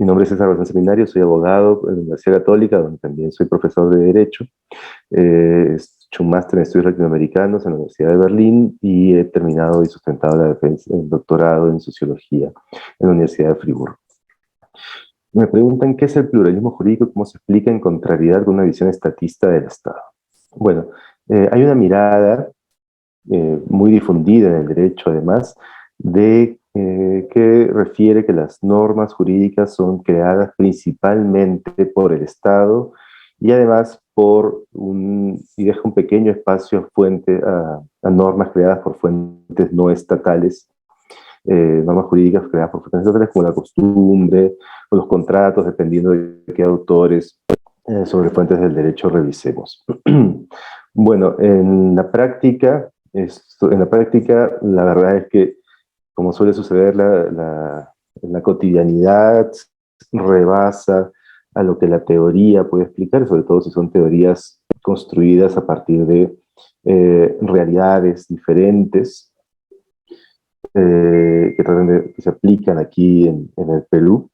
nombre es César Bazán Seminario, soy abogado en la Universidad Católica, donde también soy profesor de Derecho. He hecho un máster en estudios latinoamericanos en la Universidad de Berlín y he terminado y sustentado el doctorado en sociología en la Universidad de Friburgo. Me preguntan qué es el pluralismo jurídico y cómo se explica en contrariedad con una visión estatista del Estado. Bueno, hay una mirada muy difundida en el derecho, además, que refiere que las normas jurídicas son creadas principalmente por el Estado y además y deja un pequeño espacio a normas creadas por fuentes no estatales, normas jurídicas creadas por fuentes estatales como la costumbre o los contratos, dependiendo de qué autores sobre fuentes del derecho revisemos. Bueno, en la práctica, la verdad es que, como suele suceder, la cotidianidad rebasa a lo que la teoría puede explicar, sobre todo si son teorías construidas a partir de realidades diferentes que se aplican aquí en el Perú.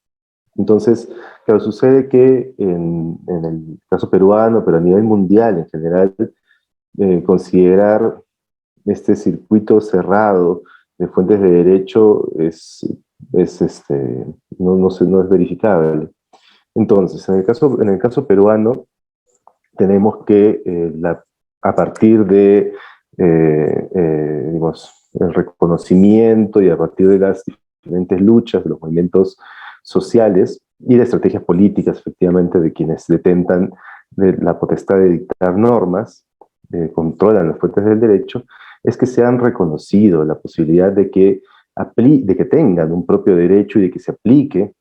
Entonces, claro, sucede que en el caso peruano, pero a nivel mundial en general, considerar este circuito cerrado de fuentes de derecho no es verificable. Entonces, en el caso peruano, tenemos que a partir de digamos, el reconocimiento y a partir de las diferentes luchas de los movimientos sociales y de estrategias políticas, efectivamente, de quienes detentan de la potestad de dictar normas, controlan las fuentes del derecho, es que se han reconocido la posibilidad de que tengan un propio derecho y de que se aplique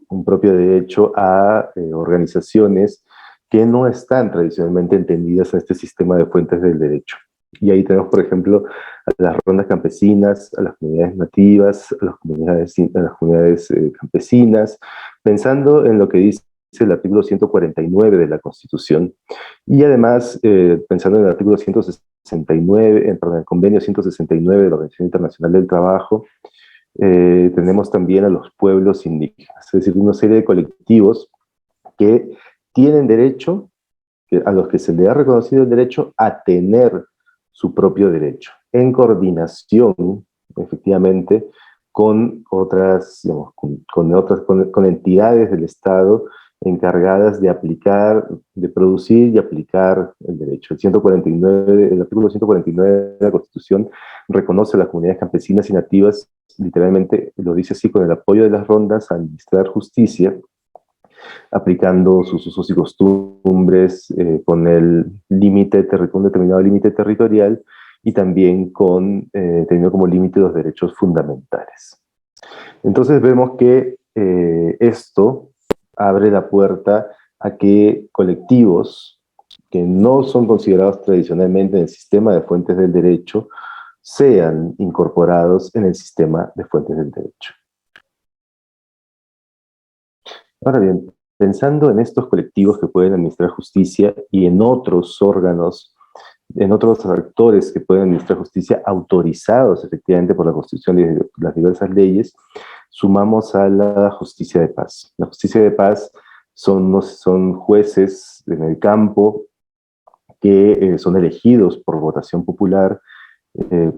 un propio derecho a organizaciones que no están tradicionalmente entendidas en este sistema de fuentes del derecho. Y ahí tenemos, por ejemplo, a las rondas campesinas, a las comunidades nativas, a las comunidades campesinas, pensando en lo que dice el artículo 149 de la Constitución, y además pensando en el artículo 169, perdón, el convenio 169 de la Organización Internacional del Trabajo. Tenemos también a los pueblos indígenas, es decir, una serie de colectivos que tienen derecho, a los que se le ha reconocido el derecho a tener su propio derecho, en coordinación, efectivamente, con otras, digamos, con entidades del Estado encargadas de producir y aplicar el derecho. El artículo 149 de la Constitución reconoce a las comunidades campesinas y nativas, literalmente lo dice así, con el apoyo de las rondas a administrar justicia, aplicando sus usos y costumbres con un determinado límite territorial y también teniendo como límite los derechos fundamentales. Entonces vemos que esto abre la puerta a que colectivos que no son considerados tradicionalmente en el sistema de fuentes del derecho sean incorporados en el sistema de fuentes del derecho. Ahora bien, pensando en estos colectivos que pueden administrar justicia y en otros órganos, en otros actores que pueden administrar justicia autorizados efectivamente por la Constitución y las diversas leyes, sumamos a la justicia de paz. La justicia de paz son jueces en el campo que son elegidos por votación popular,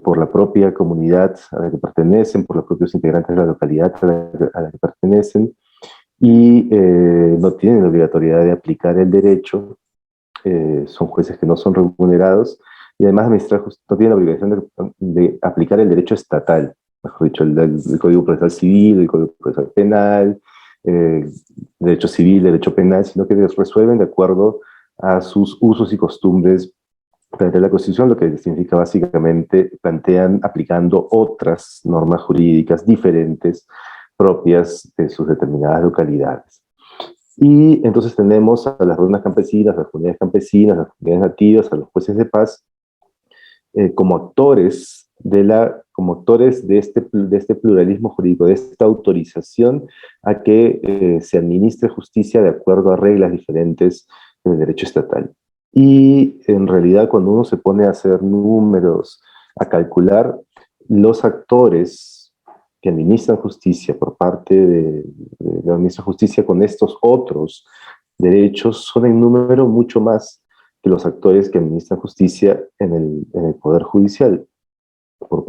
por la propia comunidad a la que pertenecen, por los propios integrantes de la localidad a la que pertenecen, y no tienen la obligatoriedad de aplicar el derecho, son jueces que no son remunerados, y además no tienen la obligación de aplicar el derecho estatal, mejor dicho, el Código Procesal Civil, el Código Procesal Penal, derecho civil, derecho penal, sino que resuelven de acuerdo a sus usos y costumbres frente a la Constitución, lo que significa básicamente plantean aplicando otras normas jurídicas diferentes propias de sus determinadas localidades. Y entonces tenemos a las rondas campesinas, a las comunidades campesinas, a las comunidades nativas, a los jueces de paz, como actores de este pluralismo jurídico, de esta autorización a que se administre justicia de acuerdo a reglas diferentes del derecho estatal. Y en realidad, cuando uno se pone a hacer números, a calcular, los actores que administran justicia por parte de la administra justicia con estos otros derechos son en número mucho más que los actores que administran justicia en el Poder Judicial. Por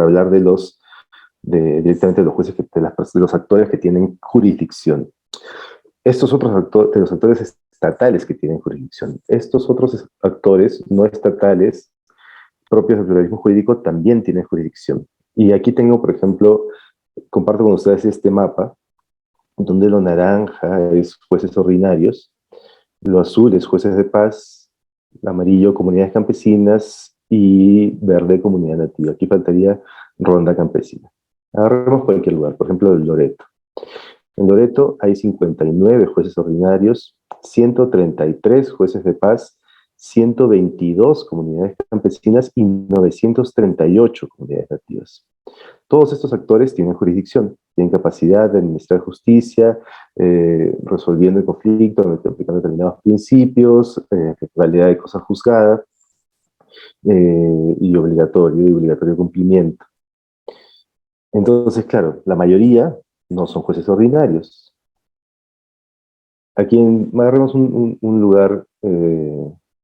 hablar directamente de los jueces, de los actores que tienen jurisdicción. Estos otros actores, de los actores estatales que tienen jurisdicción. Estos otros actores no estatales, propios del pluralismo jurídico, también tienen jurisdicción. Y aquí tengo, por ejemplo, comparto con ustedes este mapa, donde lo naranja es jueces ordinarios, lo azul es jueces de paz, el amarillo comunidades campesinas y verde comunidad nativa. Aquí faltaría ronda campesina. Agarremos cualquier lugar, por ejemplo, el Loreto. En Loreto hay 59 jueces ordinarios, 133 jueces de paz, 122 comunidades campesinas y 938 comunidades nativas. Todos estos actores tienen jurisdicción, tienen capacidad de administrar justicia, resolviendo el conflicto, aplicando determinados principios, realidad de cosa juzgada y obligatorio cumplimiento. Entonces, claro, la mayoría no son jueces ordinarios. Aquí agarremos un lugar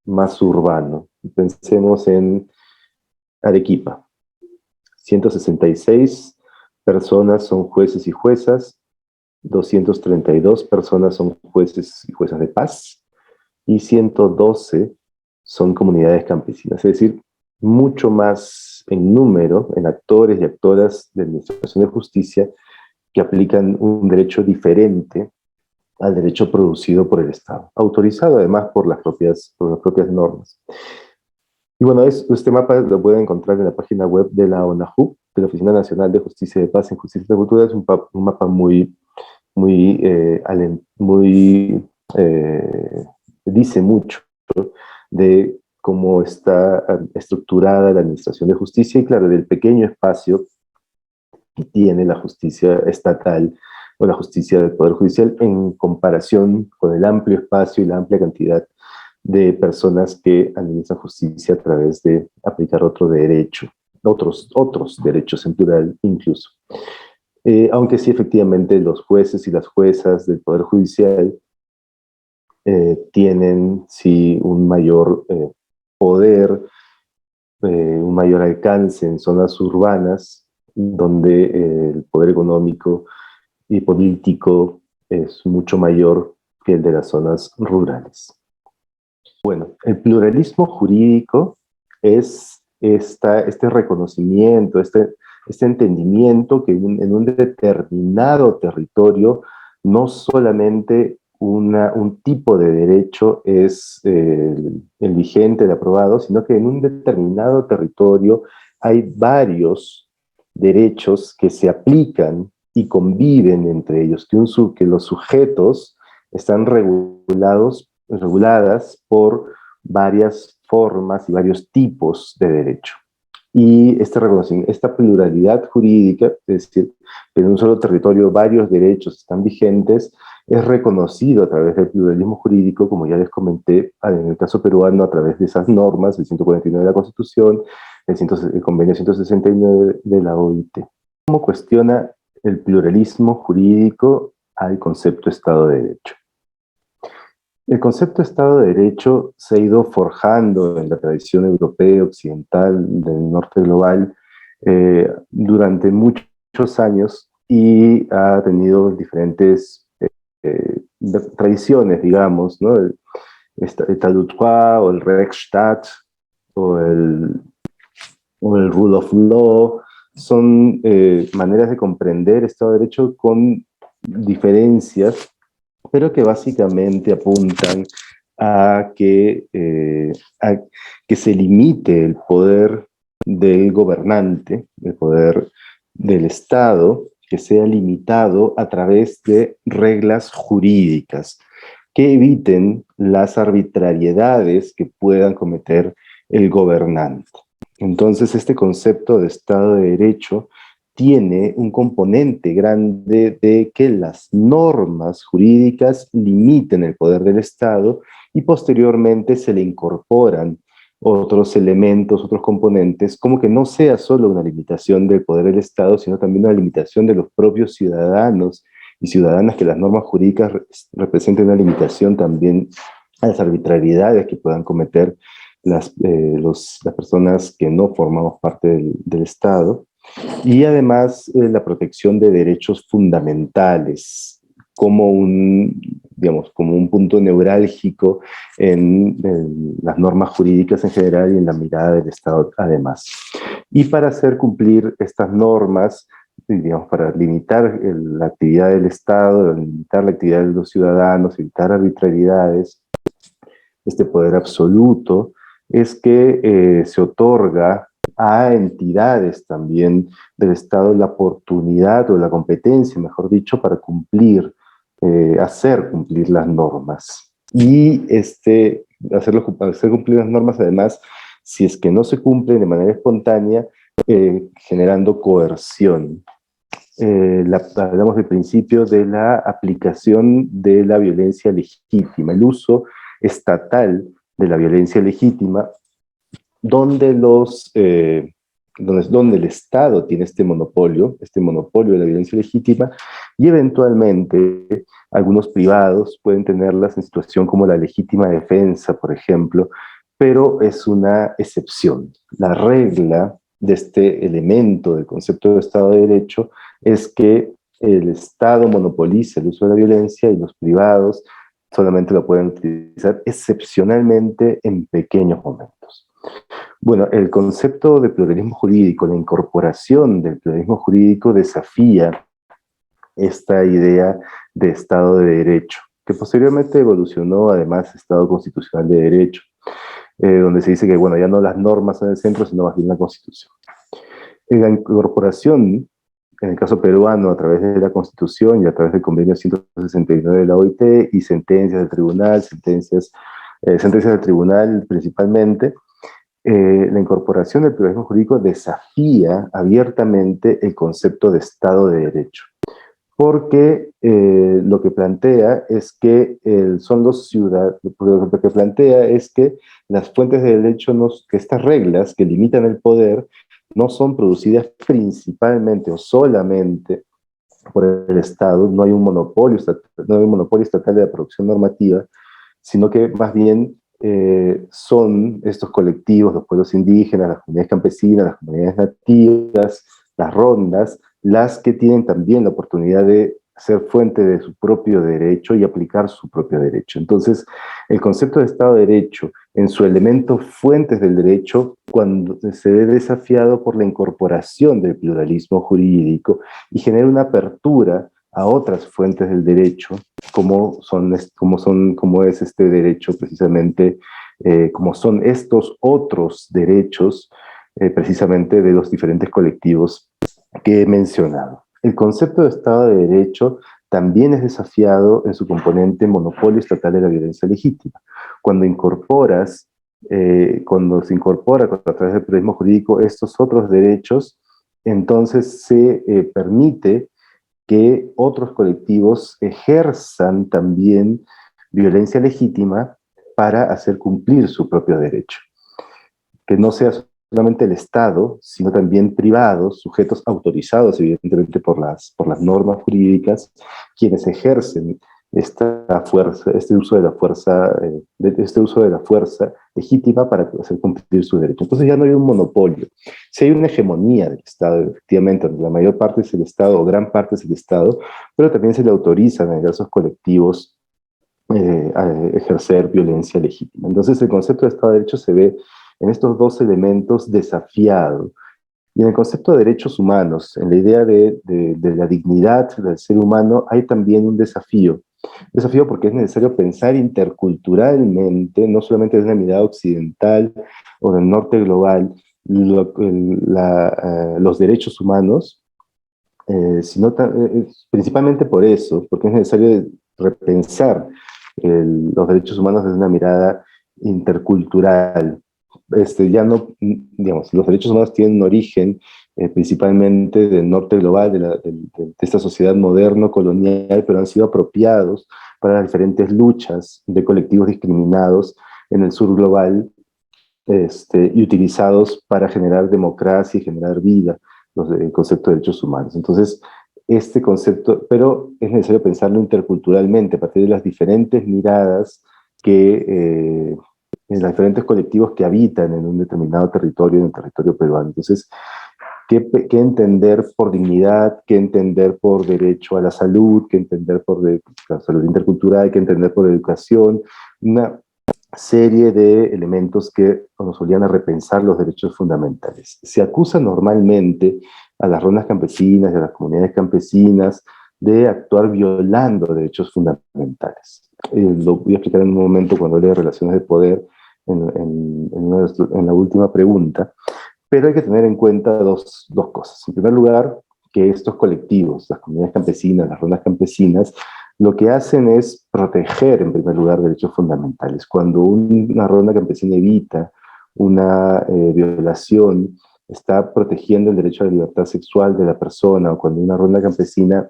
más urbano. Pensemos en Arequipa. 166 personas son jueces y juezas, 232 personas son jueces y juezas de paz, y 112 son comunidades campesinas. Es decir, mucho más en número, en actores y actoras de administración de justicia, que aplican un derecho diferente al derecho producido por el Estado, autorizado además por las propias normas. Y bueno, este mapa lo pueden encontrar en la página web de la ONAJU, de la Oficina Nacional de Justicia y de Paz en Justicia y Cultura. Es un mapa dice mucho de cómo está estructurada la administración de justicia y, claro, del pequeño espacio que tiene la justicia estatal o la justicia del Poder Judicial en comparación con el amplio espacio y la amplia cantidad de personas que administran justicia a través de aplicar otro derecho, otros derechos en plural incluso. Aunque sí, efectivamente, los jueces y las juezas del Poder Judicial tienen sí un mayor poder, un mayor alcance en zonas urbanas, donde el poder económico y político es mucho mayor que el de las zonas rurales. Bueno, el pluralismo jurídico es este reconocimiento, este entendimiento que en un determinado territorio no solamente un tipo de derecho es el vigente, el aprobado, sino que en un determinado territorio hay varios derechos que se aplican y conviven entre ellos, que los sujetos están reguladas por varias formas y varios tipos de derecho. Y este reconocimiento, esta pluralidad jurídica, es decir, que en un solo territorio varios derechos están vigentes, es reconocido a través del pluralismo jurídico, como ya les comenté, en el caso peruano, a través de esas normas, el 149 de la Constitución, el convenio 169 de la OIT. ¿Cómo cuestiona el pluralismo jurídico al concepto Estado de Derecho? El concepto de Estado de Derecho se ha ido forjando en la tradición europea, occidental, del norte global, durante muchos años y ha tenido diferentes tradiciones, digamos, ¿no? El État de droit, o el Rechtsstaat, o el Rule of Law, son maneras de comprender Estado de Derecho con diferencias, pero que básicamente apuntan a que se limite el poder del gobernante, el poder del Estado, que sea limitado a través de reglas jurídicas que eviten las arbitrariedades que puedan cometer el gobernante. Entonces, este concepto de Estado de Derecho tiene un componente grande de que las normas jurídicas limiten el poder del Estado y posteriormente se le incorporan otros elementos, otros componentes, como que no sea solo una limitación del poder del Estado, sino también una limitación de los propios ciudadanos y ciudadanas, que las normas jurídicas representen una limitación también a las arbitrariedades que puedan cometer las personas que no formamos parte del Estado, y además la protección de derechos fundamentales como digamos, como un punto neurálgico en las normas jurídicas en general y en la mirada del Estado además. Y para hacer cumplir estas normas, digamos, para limitar la actividad del Estado, limitar la actividad de los ciudadanos, evitar arbitrariedades, este poder absoluto, es que se otorga a entidades también del Estado la oportunidad o la competencia, mejor dicho, para cumplir, hacer cumplir las normas. Y hacer cumplir las normas, además, si es que no se cumplen de manera espontánea, generando coerción. Hablamos del principio de la aplicación de la violencia legítima, el uso estatal de la violencia legítima, donde donde el Estado tiene este monopolio de la violencia legítima, y eventualmente algunos privados pueden tenerlas en situación como la legítima defensa, por ejemplo, pero es una excepción. La regla de este elemento del concepto de Estado de Derecho es que el Estado monopoliza el uso de la violencia y los privados solamente lo pueden utilizar excepcionalmente en pequeños momentos. Bueno, el concepto de pluralismo jurídico, la incorporación del pluralismo jurídico desafía esta idea de Estado de Derecho, que posteriormente evolucionó además Estado Constitucional de Derecho, donde se dice que, bueno, ya no las normas son el centro, sino más bien la Constitución. En la incorporación, en el caso peruano, a través de la Constitución y a través del convenio 169 de la OIT y sentencias del tribunal, sentencias del tribunal principalmente, la incorporación del pluralismo jurídico desafía abiertamente el concepto de Estado de Derecho, porque lo que plantea es que son los ciudadanos, lo que plantea es que las fuentes de derecho, que estas reglas que limitan el poder, no son producidas principalmente o solamente por el Estado, no hay un monopolio estatal de la producción normativa, sino que más bien son estos colectivos, los pueblos indígenas, las comunidades campesinas, las comunidades nativas, las rondas, las que tienen también la oportunidad de ser fuente de su propio derecho y aplicar su propio derecho. Entonces, el concepto de Estado de Derecho, en su elemento fuentes del derecho, cuando se ve desafiado por la incorporación del pluralismo jurídico y genera una apertura a otras fuentes del derecho, como es este derecho precisamente, como son estos otros derechos precisamente de los diferentes colectivos que he mencionado. El concepto de Estado de Derecho también es desafiado en su componente monopolio estatal de la violencia legítima. Cuando se incorpora a través del pluralismo jurídico estos otros derechos, entonces se permite que otros colectivos ejerzan también violencia legítima para hacer cumplir su propio derecho. Que no sea solamente el Estado, sino también privados, sujetos autorizados evidentemente por las normas jurídicas, quienes ejercen esta fuerza, este uso de la fuerza legítima para hacer cumplir su derecho. Entonces ya no hay un monopolio. Sí hay una hegemonía del Estado, efectivamente, donde la mayor parte es el Estado, o gran parte es el Estado, pero también se le autorizan a diversos colectivos a ejercer violencia legítima. Entonces el concepto de Estado de Derecho se ve en estos dos elementos desafiado. Y en el concepto de derechos humanos, en la idea de la dignidad del ser humano, hay también un desafío. Desafío porque es necesario pensar interculturalmente, no solamente desde una mirada occidental o del norte global, los derechos humanos, sino principalmente por eso, porque es necesario repensar los derechos humanos desde una mirada intercultural. Ya no, digamos, los derechos humanos tienen un origen principalmente del norte global, de esta sociedad moderno-colonial, pero han sido apropiados para las diferentes luchas de colectivos discriminados en el sur global, y utilizados para generar democracia y generar vida, el concepto de derechos humanos. Entonces, este concepto, pero es necesario pensarlo interculturalmente, a partir de las diferentes miradas en los diferentes colectivos que habitan en un determinado territorio, en el territorio peruano. Entonces, ¿qué entender por dignidad? ¿Qué entender por derecho a la salud? ¿Qué entender por la salud intercultural? ¿Qué entender por educación? Una serie de elementos que nos obligan a repensar los derechos fundamentales. Se acusa normalmente a las rondas campesinas y a las comunidades campesinas de actuar violando derechos fundamentales. Lo voy a explicar en un momento cuando hable de relaciones de poder en la última pregunta, pero hay que tener en cuenta dos cosas. En primer lugar, que estos colectivos, las comunidades campesinas, las rondas campesinas, lo que hacen es proteger, en primer lugar, derechos fundamentales. Cuando una ronda campesina evita una violación, está protegiendo el derecho a la libertad sexual de la persona, o cuando una ronda campesina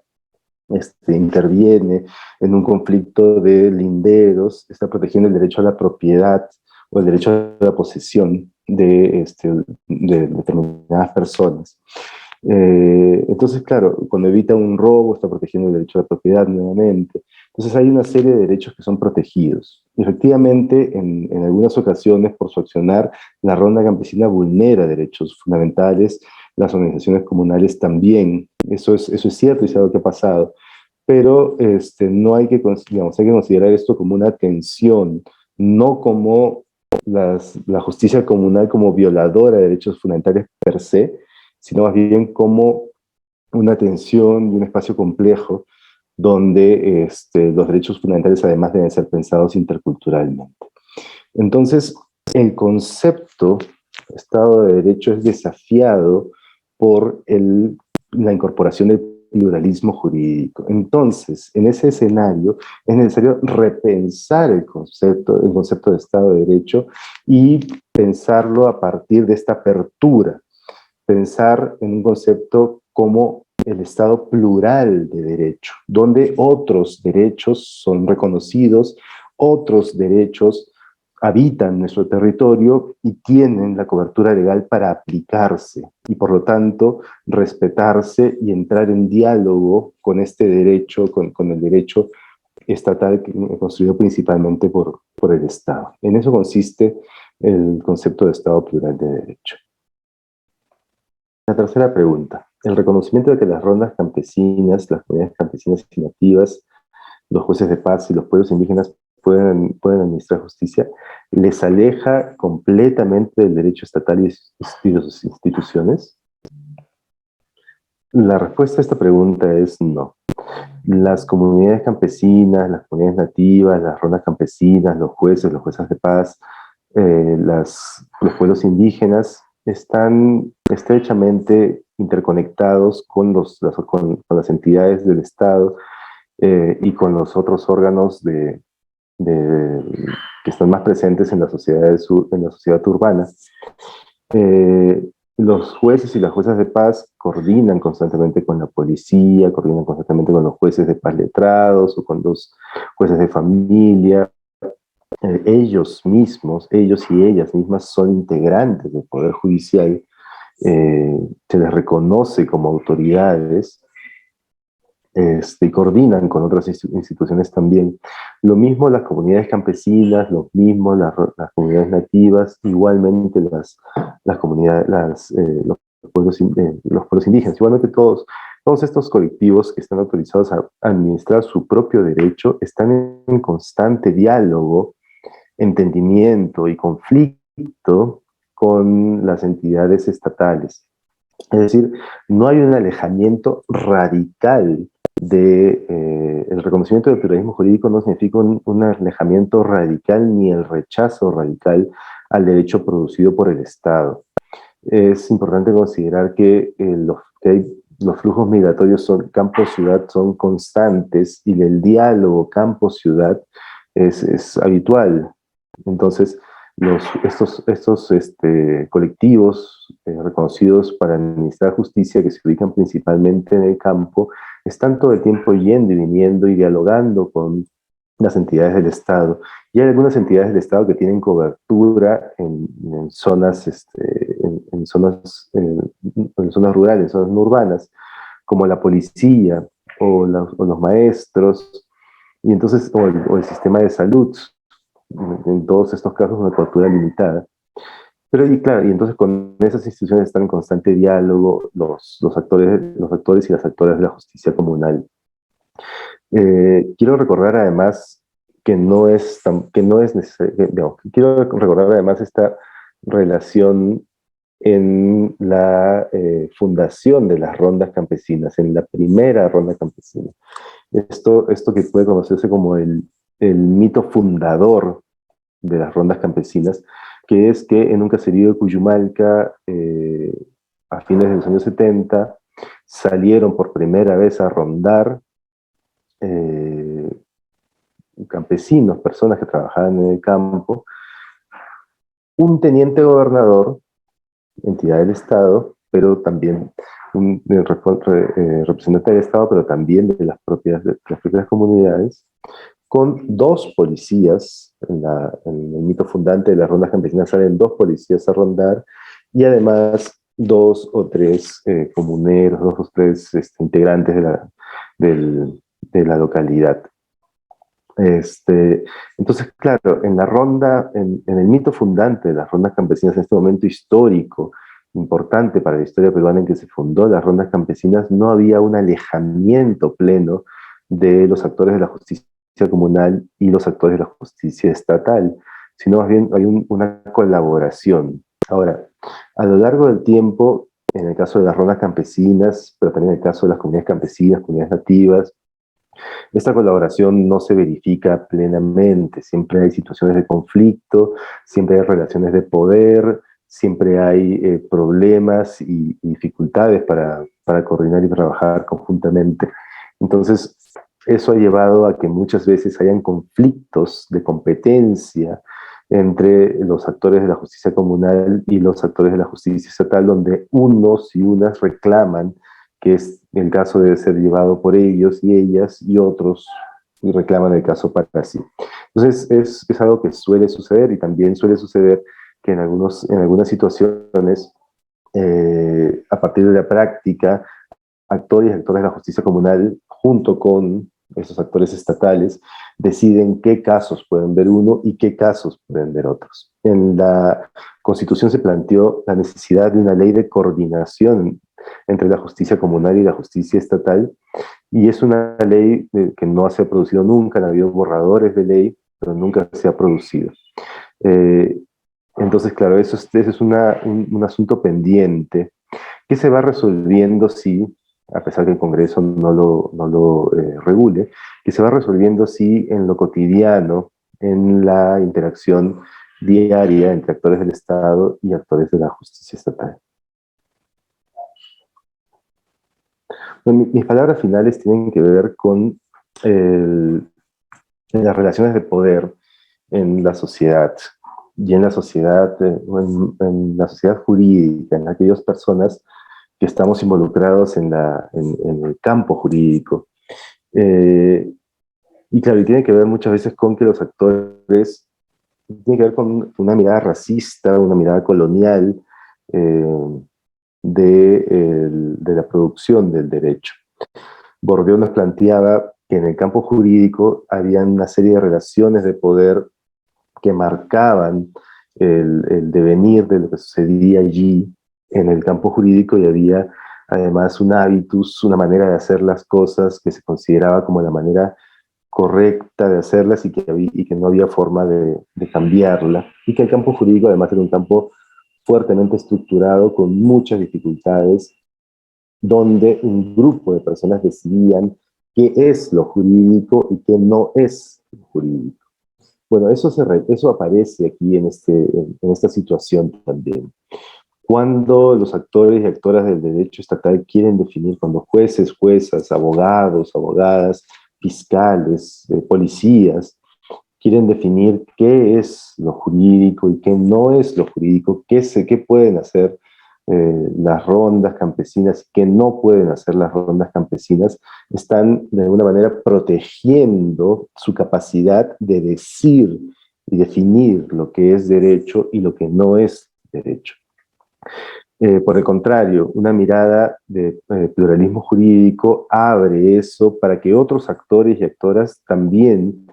interviene en un conflicto de linderos, está protegiendo el derecho a la propiedad o el derecho a la posesión de determinadas personas. Entonces, claro, cuando evita un robo, está protegiendo el derecho a la propiedad nuevamente. Entonces hay una serie de derechos que son protegidos. Efectivamente, en algunas ocasiones, por su accionar, la ronda campesina vulnera derechos fundamentales, las organizaciones comunales también. Eso es cierto y es algo que ha pasado. Pero no hay que, digamos, hay que considerar esto como una tensión, no como la justicia comunal como violadora de derechos fundamentales per se, sino más bien como una tensión y un espacio complejo donde los derechos fundamentales además deben ser pensados interculturalmente. Entonces, el concepto Estado de Derecho es desafiado por la incorporación del pluralismo jurídico. Entonces, en ese escenario es necesario repensar el concepto de Estado de Derecho y pensarlo a partir de esta apertura, pensar en un concepto como el Estado plural de derecho, donde otros derechos son reconocidos, otros derechos habitan nuestro territorio y tienen la cobertura legal para aplicarse y por lo tanto respetarse y entrar en diálogo con este derecho, con el derecho estatal construido principalmente por el Estado. En eso consiste el concepto de Estado plural de derecho. La tercera pregunta. El reconocimiento de que las rondas campesinas, las comunidades campesinas y nativas, los jueces de paz y los pueblos indígenas pueden administrar justicia, les aleja completamente del derecho estatal y de sus instituciones. La respuesta a esta pregunta es no. Las comunidades campesinas, las comunidades nativas, las rondas campesinas, los jueces de paz, los pueblos indígenas están estrechamente interconectados con las entidades del Estado y con los otros órganos que están más presentes en la sociedad urbana. Los jueces y las juezas de paz coordinan constantemente con la policía, coordinan constantemente con los jueces de paz letrados o con los jueces de familia. Ellos mismos, ellos y ellas mismas son integrantes del Poder Judicial, se les reconoce como autoridades y coordinan con otras instituciones también. Lo mismo las comunidades campesinas, lo mismo las comunidades nativas, igualmente las comunidades, los pueblos indígenas, igualmente todos estos colectivos que están autorizados a administrar su propio derecho están en constante diálogo, entendimiento y conflicto con las entidades estatales. Es decir, no hay un alejamiento radical el reconocimiento del pluralismo jurídico no significa un alejamiento radical ni el rechazo radical al derecho producido por el Estado. Es importante considerar que los flujos migratorios campo-ciudad son constantes y el diálogo campo-ciudad es habitual. Entonces, estos colectivos reconocidos para administrar justicia, que se ubican principalmente en el campo, están todo el tiempo yendo y viniendo y dialogando con las entidades del Estado. Y hay algunas entidades del Estado que tienen cobertura en zonas, en zonas rurales, en zonas no urbanas, como la policía o los maestros, y entonces, o el sistema de salud, en todos estos casos una cobertura limitada. Pero y claro, y entonces con esas instituciones están en constante diálogo los actores y las actoras de la justicia comunal. Quiero recordar además que no es necesario, quiero recordar además esta relación en la fundación de las rondas campesinas, en la primera ronda campesina. Esto que puede conocerse como el mito fundador de las rondas campesinas, que es que en un caserío de Cuyumalca, a fines de los años 70, salieron por primera vez a rondar eh, campesinos, personas que trabajaban en el campo, un teniente gobernador, entidad del Estado, pero también un representante del Estado, pero también de de las propias comunidades, con dos policías, en el mito fundante de las rondas campesinas salen dos policías a rondar, y además dos o tres comuneros, dos o tres integrantes de la localidad. Entonces, claro, en la ronda, en el mito fundante de las rondas campesinas, en este momento histórico, importante para la historia peruana en que se fundó las rondas campesinas, no había un alejamiento pleno de los actores de la justicia comunal y los actores de la justicia estatal, sino más bien hay una colaboración. Ahora, a lo largo del tiempo, en el caso de las rondas campesinas, pero también en el caso de las comunidades campesinas, comunidades nativas, esta colaboración no se verifica plenamente, siempre hay situaciones de conflicto, siempre hay relaciones de poder, siempre hay problemas y dificultades para coordinar y trabajar conjuntamente. Entonces, eso ha llevado a que muchas veces hayan conflictos de competencia entre los actores de la justicia comunal y los actores de la justicia estatal, donde unos y unas reclaman que es el caso debe ser llevado por ellos y ellas, y otros reclaman el caso para sí. Entonces es algo que suele suceder, y también suele suceder que en algunas situaciones, a partir de la práctica, actores y actores de la justicia comunal, junto con esos actores estatales, deciden qué casos pueden ver uno y qué casos pueden ver otros. En la Constitución se planteó la necesidad de una ley de coordinación entre la justicia comunal y la justicia estatal, y es una ley que no se ha producido nunca, han habido borradores de ley, pero nunca se ha producido. Eh, entonces, claro, ese es un asunto pendiente que se va resolviendo si, a pesar que el Congreso no lo regule, que se va resolviendo si en lo cotidiano, en la interacción diaria entre actores del Estado y actores de la justicia estatal. Bueno, mis palabras finales tienen que ver con las relaciones de poder en la sociedad, y en la sociedad, en la sociedad jurídica, en aquellas personas que estamos involucrados en el campo jurídico. Y claro, y tiene que ver muchas veces con que los actores, tiene que ver con una mirada racista, una mirada colonial de la producción del derecho. Bourdieu nos planteaba que en el campo jurídico había una serie de relaciones de poder que marcaban el devenir de lo que sucedía allí en el campo jurídico, y había además un hábitus, una manera de hacer las cosas que se consideraba como la manera correcta de hacerlas, y que no había forma de cambiarla, y que el campo jurídico además era un campo fuertemente estructurado con muchas dificultades, donde un grupo de personas decidían qué es lo jurídico y qué no es lo jurídico. Bueno, eso aparece aquí en esta situación también. Cuando los actores y actoras del derecho estatal quieren definir, cuando jueces, juezas, abogados, abogadas, fiscales, policías, quieren definir qué es lo jurídico y qué no es lo jurídico, qué pueden hacer las rondas campesinas, que no pueden hacer las rondas campesinas, están de alguna manera protegiendo su capacidad de decir y definir lo que es derecho y lo que no es derecho. Por el contrario, una mirada de pluralismo jurídico abre eso para que otros actores y actoras también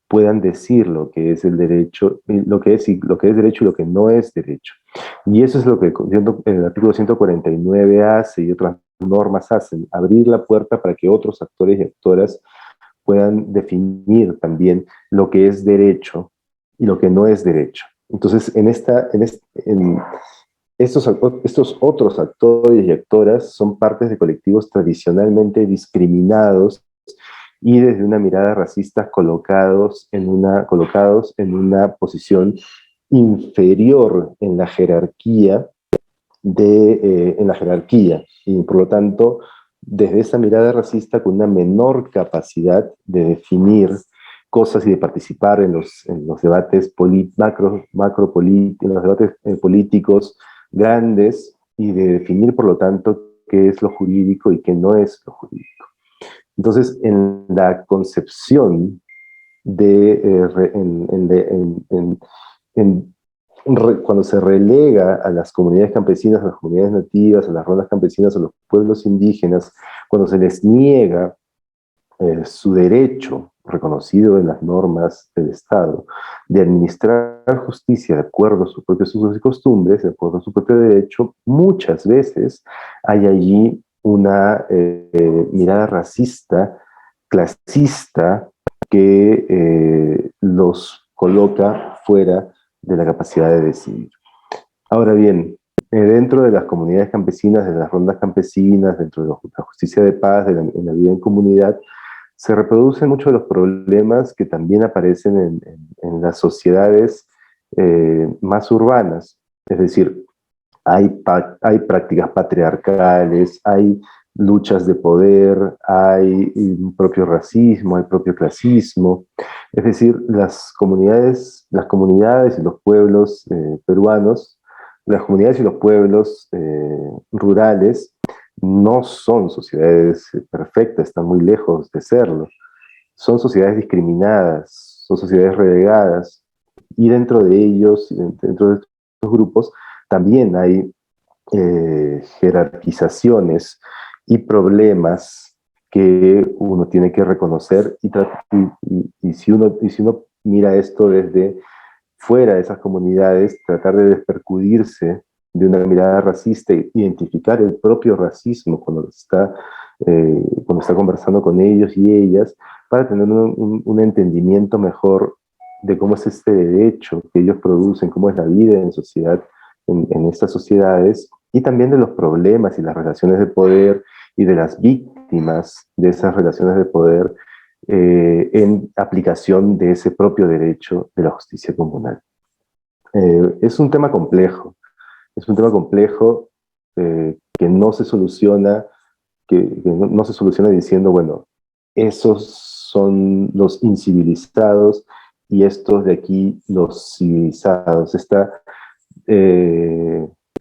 puedan decir lo que es el derecho, lo que es derecho y lo que no es derecho. Y eso es lo que el artículo 149 hace y otras normas hacen, abrir la puerta para que otros actores y actoras puedan definir también lo que es derecho y lo que no es derecho. Entonces, estos otros actores y actoras son partes de colectivos tradicionalmente discriminados y desde una mirada racista colocados en una posición inferior en la jerarquía y por lo tanto desde esa mirada racista con una menor capacidad de definir cosas y de participar en los debates en los debates políticos grandes y de definir por lo tanto qué es lo jurídico y qué no es lo jurídico. Entonces, en la concepción cuando se relega a las comunidades campesinas, a las comunidades nativas, a las rondas campesinas, a los pueblos indígenas, cuando se les niega su derecho reconocido en las normas del Estado de administrar justicia de acuerdo a sus propios usos y costumbres, de acuerdo a su propio derecho, muchas veces hay allí una mirada racista, clasista, que los coloca fuera de la capacidad de decidir. Ahora bien, dentro de las comunidades campesinas, de las rondas campesinas, dentro de la justicia de paz, en la vida en comunidad, se reproducen muchos de los problemas que también aparecen en las sociedades más urbanas. Es decir, hay prácticas patriarcales, hay luchas de poder, hay un propio racismo, hay propio clasismo. Es decir, las comunidades y los pueblos peruanos, las comunidades y los pueblos rurales no son sociedades perfectas, están muy lejos de serlo. Son sociedades discriminadas, son sociedades relegadas, y dentro de ellos, dentro de estos grupos, también hay jerarquizaciones y problemas que uno tiene que reconocer y si uno mira esto desde fuera de esas comunidades, tratar de despercudirse de una mirada racista e identificar el propio racismo cuando está conversando con ellos y ellas, para tener un entendimiento mejor de cómo es este derecho que ellos producen, cómo es la vida en sociedad, en estas sociedades, y también de los problemas y las relaciones de poder y de las víctimas de esas relaciones de poder en aplicación de ese propio derecho de la justicia comunal. Es un tema complejo, que no se soluciona, no se soluciona diciendo, bueno, esos son los incivilizados y estos de aquí los civilizados.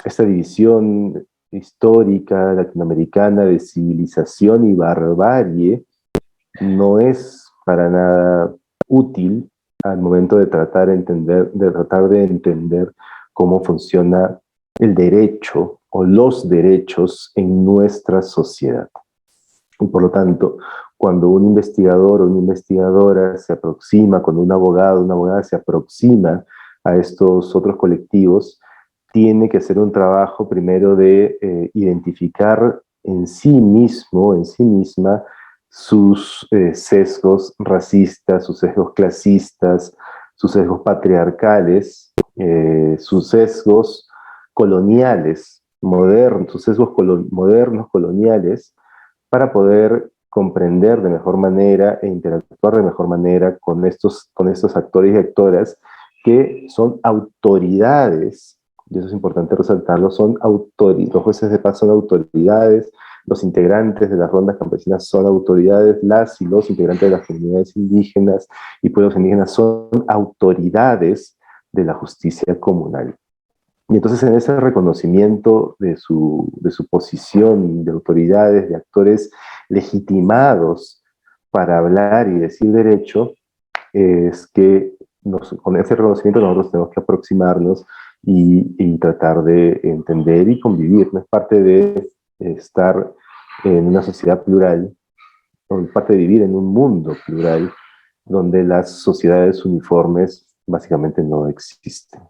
Esta división histórica latinoamericana de civilización y barbarie no es para nada útil al momento de tratar de entender cómo funciona el derecho o los derechos en nuestra sociedad. Y por lo tanto, cuando un investigador o una investigadora se aproxima, cuando un abogado o una abogada se aproxima a estos otros colectivos, tiene que hacer un trabajo primero de identificar en sí mismo, en sí misma, sus sesgos racistas, sus sesgos clasistas, sus sesgos patriarcales, sus sesgos coloniales, modernos, sus sesgos modernos coloniales, para poder comprender de mejor manera e interactuar de mejor manera con estos actores y actoras que son autoridades, y eso es importante resaltarlo, los jueces de paz son autoridades, los integrantes de las rondas campesinas son autoridades, las y los integrantes de las comunidades indígenas y pueblos indígenas son autoridades de la justicia comunal. Y entonces en ese reconocimiento de su posición de autoridades, de actores legitimados para hablar y decir derecho, es que con ese reconocimiento nosotros tenemos que aproximarnos y tratar de entender y convivir. No es parte de estar en una sociedad plural, o parte de vivir en un mundo plural, donde las sociedades uniformes básicamente no existen.